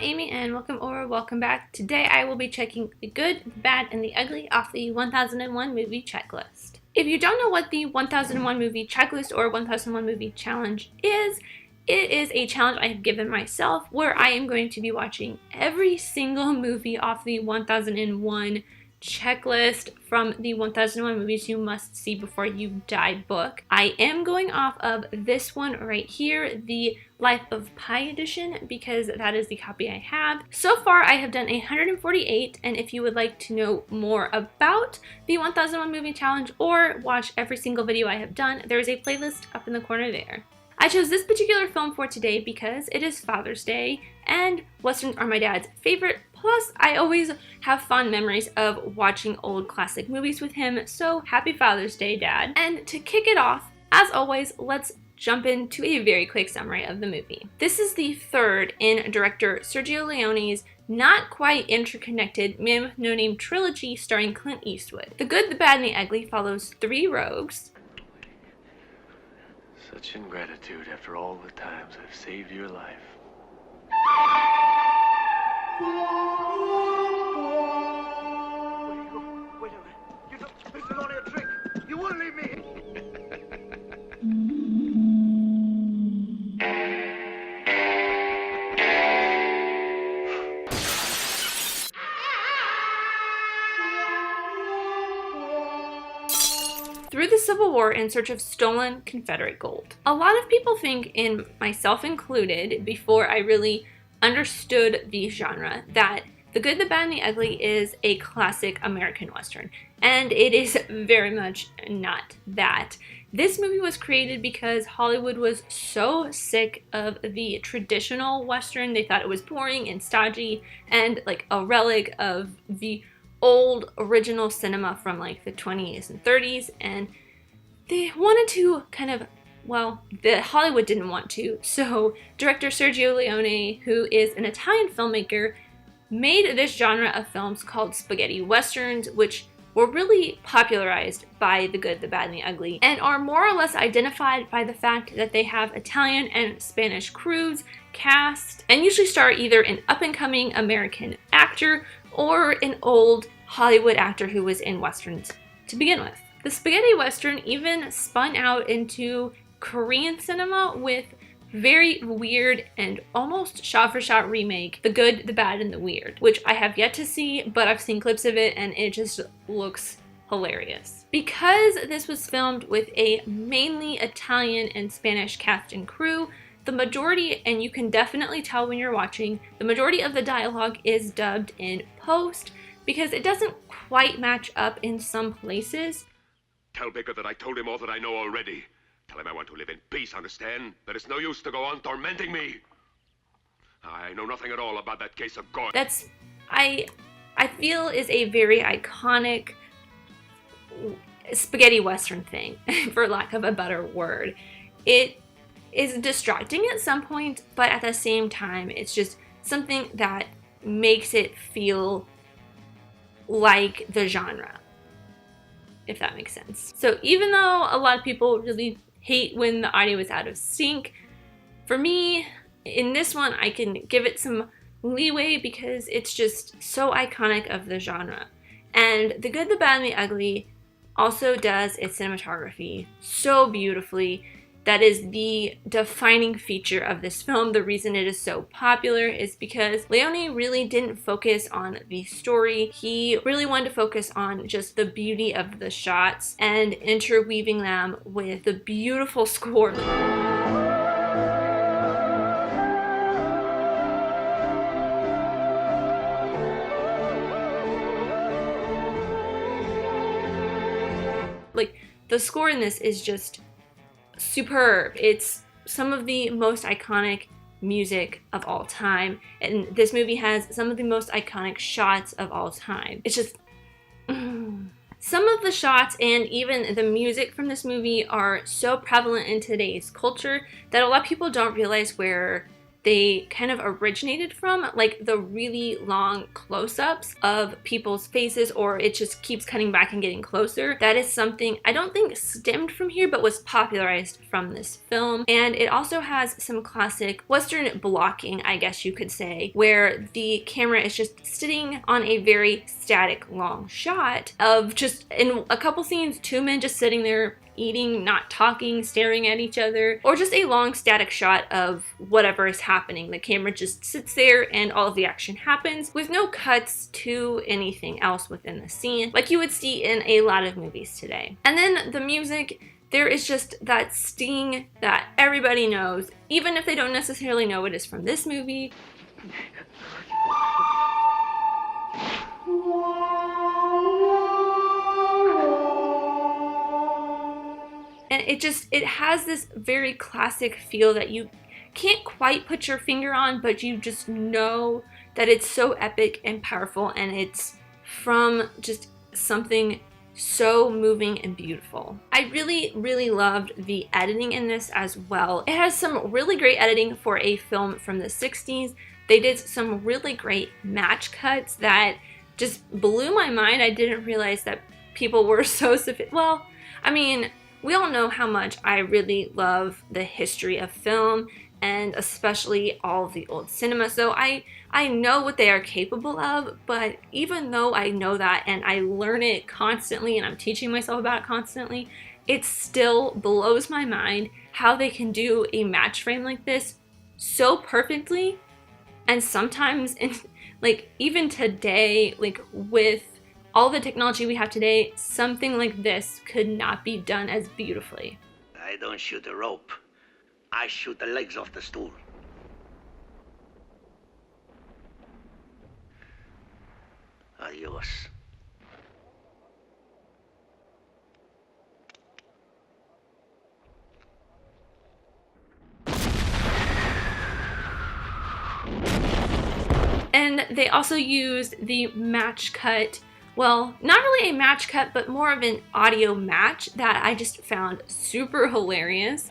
Amy and welcome or welcome back. Today I will be checking the good, the bad, and the ugly off the 1001 movie checklist. If you don't know what the 1001 movie checklist or 1001 movie challenge is, it is a challenge I have given myself where I am going to be watching every single movie off the 1001 checklist from the 1001 movies you must see before you die book. I am going off of this one right here, the Life of Pi edition, because that is the copy I have. So far I have done 148, and if you would like to know more about the 1001 movie challenge or watch every single video I have done, there is a playlist up in the corner there. I chose this particular film for today because it is Father's Day, and Westerns are my dad's favorite. Plus, I always have fond memories of watching old classic movies with him, so happy Father's Day, Dad. And to kick it off, as always, let's jump into a very quick summary of the movie. This is the third in director Sergio Leone's not quite interconnected Man with No Name trilogy starring Clint Eastwood. The Good, the Bad, and the Ugly follows three rogues. Such ingratitude after all the times I've saved your life. Wait a minute. You don't, this is only a trick. You wouldn't leave me. Through the Civil War in search of stolen Confederate gold. A lot of people think, and myself included, before I really understood the genre, that The Good, the Bad, and the Ugly is a classic American Western, and it is very much not that. This movie was created because Hollywood was so sick of the traditional Western. They thought it was boring and stodgy and like a relic of the old original cinema from like the 20s and 30s, and they wanted to kind of, well, the Hollywood didn't want to, so director Sergio Leone, who is an Italian filmmaker, made this genre of films called spaghetti westerns, which were really popularized by The Good, the Bad, and the Ugly, and are more or less identified by the fact that they have Italian and Spanish crews, cast, and usually star either an up-and-coming American actor or an old Hollywood actor who was in westerns to begin with. The spaghetti western even spun out into Korean cinema with very weird and almost shot-for-shot remake, The Good, the Bad, and the Weird, which I have yet to see, but I've seen clips of it and it just looks hilarious. Because this was filmed with a mainly Italian and Spanish cast and crew, the majority, and you can definitely tell when you're watching, the majority of the dialogue is dubbed in post because it doesn't quite match up in some places. Tell Baker that I told him all that I know already. Tell him I want to live in peace, understand? That it's no use to go on tormenting me. I know nothing at all about that case of God. That's, I feel, is a very iconic spaghetti western thing, for lack of a better word. It is distracting at some point, but at the same time, it's just something that makes it feel like the genre, if that makes sense. So even though a lot of people really hate when the audio is out of sync, for me, in this one, I can give it some leeway because it's just so iconic of the genre. And The Good, the Bad, and the Ugly also does its cinematography so beautifully. That is the defining feature of this film. The reason it is so popular is because Leone really didn't focus on the story. He really wanted to focus on just the beauty of the shots and interweaving them with the beautiful score. Like, the score in this is just superb. It's some of the most iconic music of all time, and this movie has some of the most iconic shots of all time. It's just some of the shots and even the music from this movie are so prevalent in today's culture that a lot of people don't realize where they kind of originated from, like the really long close-ups of people's faces, or it just keeps cutting back and getting closer. That is something I don't think stemmed from here, but was popularized from this film. And it also has some classic Western blocking, I guess you could say, where the camera is just sitting on a very static long shot of just, in a couple scenes, two men just sitting there eating, not talking, staring at each other, or just a long static shot of whatever is happening. The camera just sits there and all of the action happens with no cuts to anything else within the scene, like you would see in a lot of movies today. And then the music, there is just that sting that everybody knows, even if they don't necessarily know it is from this movie. And it has this very classic feel that you can't quite put your finger on, but you just know that it's so epic and powerful, and it's from just something so moving and beautiful. I really, really loved the editing in this as well. It has some really great editing for a film from the 60s. They did some really great match cuts that just blew my mind. I didn't realize that people were so sophisticated. Well, I mean, we all know how much I really love the history of film, and especially all of the old cinema, so I know what they are capable of. But even though I know that and I learn it constantly and I'm teaching myself about it constantly, it still blows my mind how they can do a match frame like this so perfectly. And sometimes, like even today, like with all the technology we have today, something like this could not be done as beautifully. I don't shoot the rope. I shoot the legs off the stool. Adios. And they also used the match cut, well, not really a match cut, but more of an audio match that I just found super hilarious.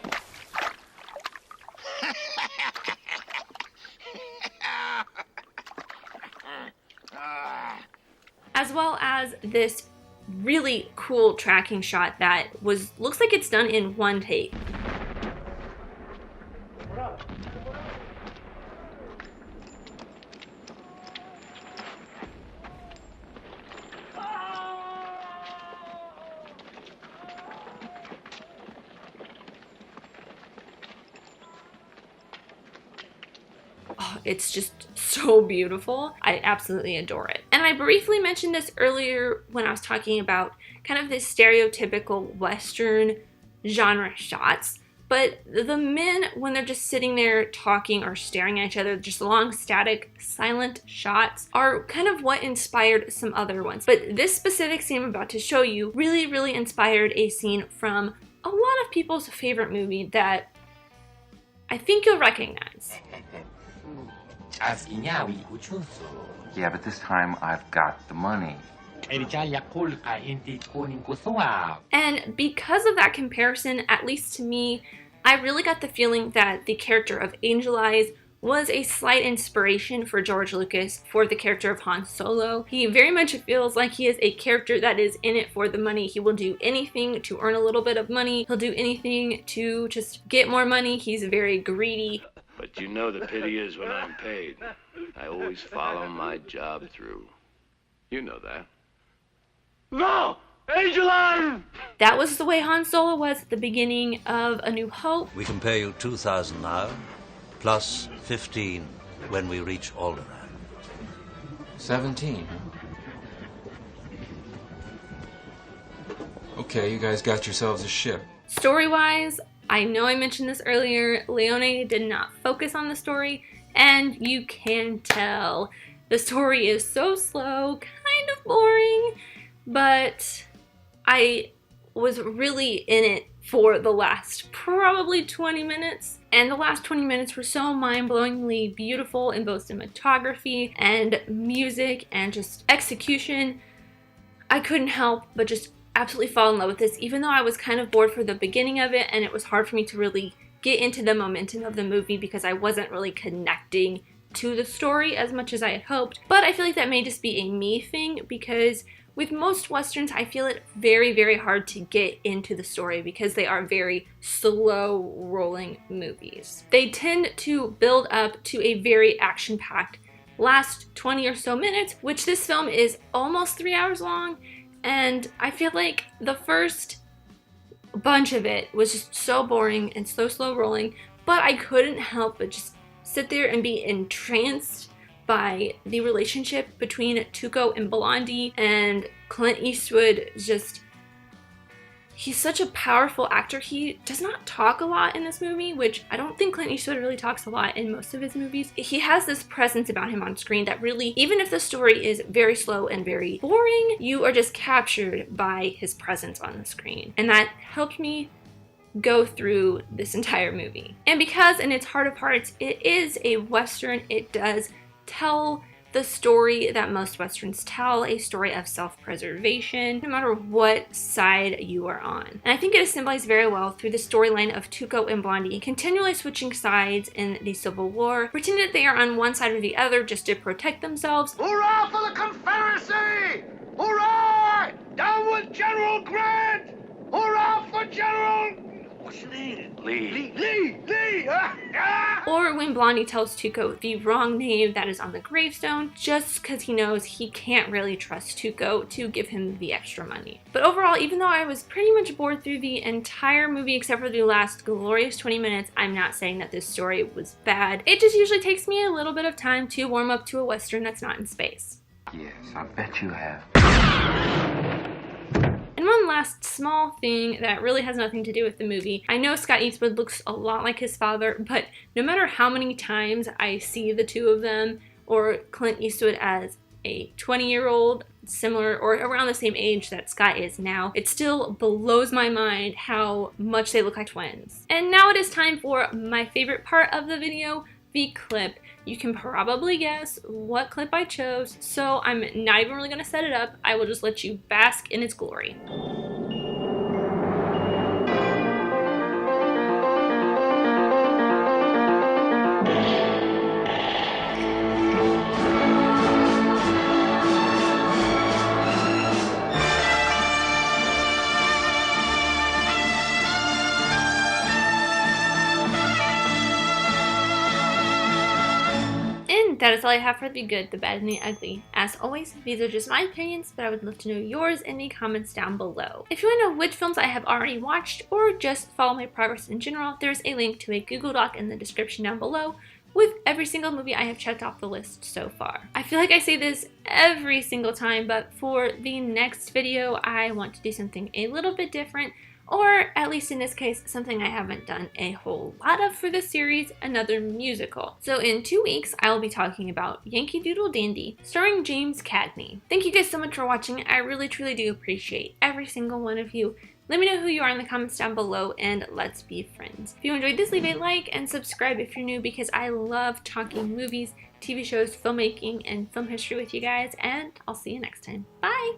As well as this really cool tracking shot that looks like it's done in one take. Oh, it's just so beautiful. I absolutely adore it. And I briefly mentioned this earlier when I was talking about kind of this stereotypical Western genre shots, but the men, when they're just sitting there talking or staring at each other, just long, static, silent shots, are kind of what inspired some other ones. But this specific scene I'm about to show you really, really inspired a scene from a lot of people's favorite movie that I think you'll recognize. Yeah, but this time I've got the money. And because of that comparison, at least to me, I really got the feeling that the character of Angel Eyes was a slight inspiration for George Lucas for the character of Han Solo. He very much feels like he is a character that is in it for the money. He will do anything to earn a little bit of money. He'll do anything to just get more money. He's very greedy. But you know the pity is when I'm paid. I always follow my job through. You know that. No! Angel Eyes! That was the way Han Solo was at the beginning of A New Hope. We can pay you 2,000 now, plus 15 when we reach Alderaan. 17, huh? Okay, you guys got yourselves a ship. Story-wise, I know I mentioned this earlier, Leone did not focus on the story, and you can tell. The story is so slow, kind of boring, but I was really in it for the last probably 20 minutes. And the last 20 minutes were so mind-blowingly beautiful in both cinematography and music and just execution. I couldn't help but just absolutely fall in love with this, even though I was kind of bored for the beginning of it and it was hard for me to really get into the momentum of the movie because I wasn't really connecting to the story as much as I had hoped. But I feel like that may just be a me thing, because with most Westerns, I feel it very, very hard to get into the story because they are very slow rolling movies. They tend to build up to a very action-packed last 20 or so minutes, which this film is almost 3 hours long, and I feel like the first bunch of it was just so boring and so slow rolling, but I couldn't help but just sit there and be entranced by the relationship between Tuco and Blondie, and Clint Eastwood. Just, he's such a powerful actor. He does not talk a lot in this movie, which I don't think Clint Eastwood really talks a lot in most of his movies. He has this presence about him on screen that really, even if the story is very slow and very boring, you are just captured by his presence on the screen. And that helped me go through this entire movie. And because in its heart of hearts, it is a Western, it does tell the story that most Westerns tell, a story of self-preservation, no matter what side you are on. And I think it is symbolized very well through the storyline of Tuco and Blondie continually switching sides in the Civil War, pretending that they are on one side or the other just to protect themselves. Hurrah for the Confederacy! Hurrah! Down with General Grant! Hurrah for General... What's your name? Lee. Lee! Or when Blondie tells Tuco the wrong name that is on the gravestone, just because he knows he can't really trust Tuco to give him the extra money. But overall, even though I was pretty much bored through the entire movie except for the last glorious 20 minutes, I'm not saying that this story was bad. It just usually takes me a little bit of time to warm up to a Western that's not in space. Yes, I bet you have. And one last small thing that really has nothing to do with the movie. I know Scott Eastwood looks a lot like his father, but no matter how many times I see the two of them, or Clint Eastwood as a 20-year-old, similar or around the same age that Scott is now, it still blows my mind how much they look like twins. And now it is time for my favorite part of the video, the clip. You can probably guess what clip I chose, so I'm not even really going to set it up. I will just let you bask in its glory. That is all I have for the good, the bad, and the ugly. As always, these are just my opinions, but I would love to know yours in the comments down below. If you want to know which films I have already watched, or just follow my progress in general, there's a link to a Google Doc in the description down below with every single movie I have checked off the list so far. I feel like I say this every single time, but for the next video, I want to do something a little bit different, or at least in this case, something I haven't done a whole lot of for this series, another musical. So in 2 weeks, I will be talking about Yankee Doodle Dandy, starring James Cagney. Thank you guys so much for watching. I really, truly do appreciate every single one of you. Let me know who you are in the comments down below, and let's be friends. If you enjoyed this, leave a like and subscribe if you're new, because I love talking movies, TV shows, filmmaking, and film history with you guys, and I'll see you next time. Bye!